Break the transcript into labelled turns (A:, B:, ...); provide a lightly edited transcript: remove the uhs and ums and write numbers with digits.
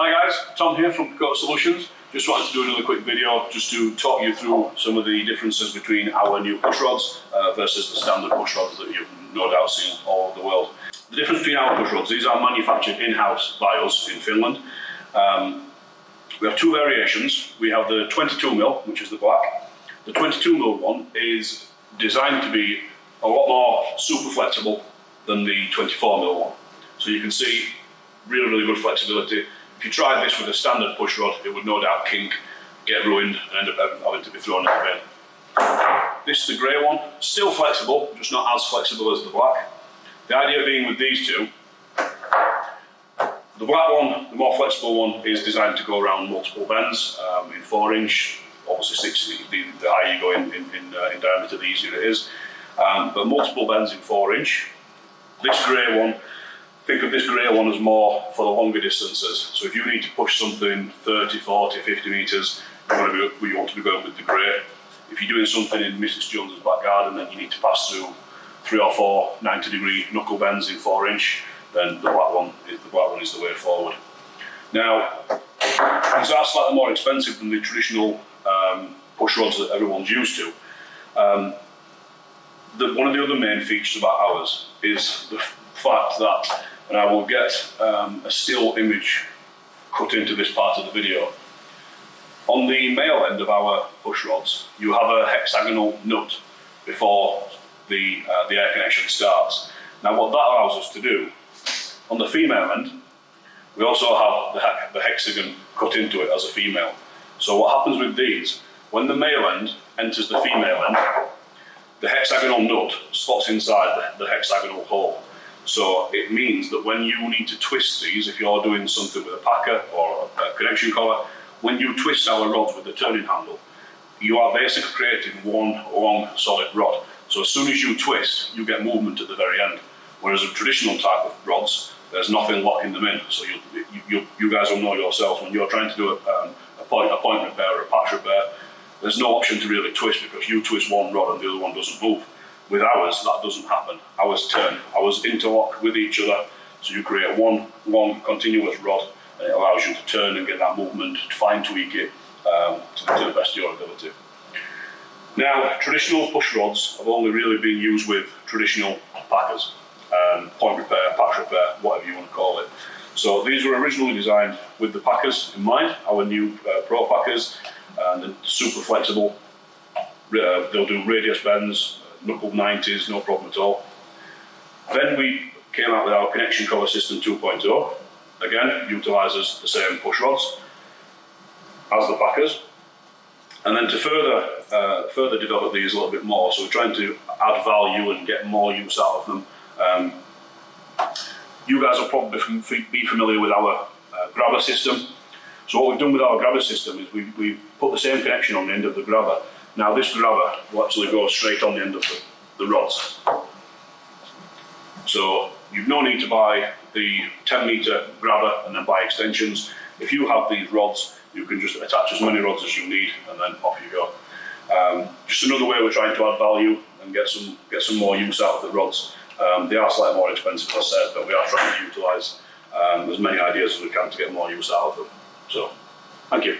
A: Hi guys, Tom here from Picote Solutions. Just wanted to do another quick video just to talk you through some of the differences between our new push rods versus the standard push rods that you've no doubt seen all over the world. The difference between our push rods, these are manufactured in-house by us in Finland. We have two variations. We have the 22mm, which is the black. The 22mm one is designed to be a lot more super flexible than the 24mm one. So you can see really good flexibility. If you tried this with a standard push rod, it would no doubt kink, get ruined, and end up having to be thrown in the bin. This is the grey one, still flexible, just not as flexible as the black. The idea being with these two, the black one, the more flexible one, is designed to go around multiple bends in 4-inch, obviously 6, the higher you go in diameter, the easier it is. But multiple bends in 4-inch. This grey one, think of this grey one as more for the longer distances. So if you need to push something 30, 40, 50 metres, you want to be going with the grey. If you're doing something in Mrs. Jones's back garden, then you need to pass through 3 or 4 90-degree knuckle bends in 4-inch, then the black one is the way forward. Now, these are slightly more expensive than the traditional push rods that everyone's used to. One of the other main features about ours is the fact that, and I will get a still image cut into this part of the video, on the male end of our push rods, you have a hexagonal nut before the air connection starts. Now what that allows us to do, on the female end, we also have the hexagon cut into it as a female. So what happens with these, when the male end enters the female end, the hexagonal nut slots inside the hexagonal hole. So it means that when you need to twist these, if you're doing something with a packer or a connection collar, when you twist our rods with the turning handle, you are basically creating one long solid rod. So as soon as you twist, you get movement at the very end. Whereas a traditional type of rods, there's nothing locking them in. So you guys will know yourselves, when you're trying to do a point repair or a patch repair, there's no option to really twist, because you twist one rod and the other one doesn't move. With ours, that doesn't happen. Ours turn, ours interlock with each other, so you create one long continuous rod, and it allows you to turn and get that movement, to fine tweak it to the best of your ability. Now, traditional push rods have only really been used with traditional packers, point repair, patch repair, whatever you want to call it. So these were originally designed with the packers in mind, our new Pro packers, and they're super flexible. They'll do radius bends, knuckle 90s, no problem at all. Then we came out with our connection collar system 2.0. Again, utilises the same push rods as the packers. And then to further develop these a little bit more, so we're trying to add value and get more use out of them. You guys will probably be familiar with our grabber system. So what we've done with our grabber system is we put the same connection on the end of the grabber. Now this grabber will actually go straight on the end of the rods. So you've no need to buy the 10-metre grabber and then buy extensions. If you have these rods, you can just attach as many rods as you need, and then off you go. Just another way we're trying to add value and get some more use out of the rods. They are slightly more expensive, as I said, but we are trying to utilise as many ideas as we can to get more use out of them. So, thank you.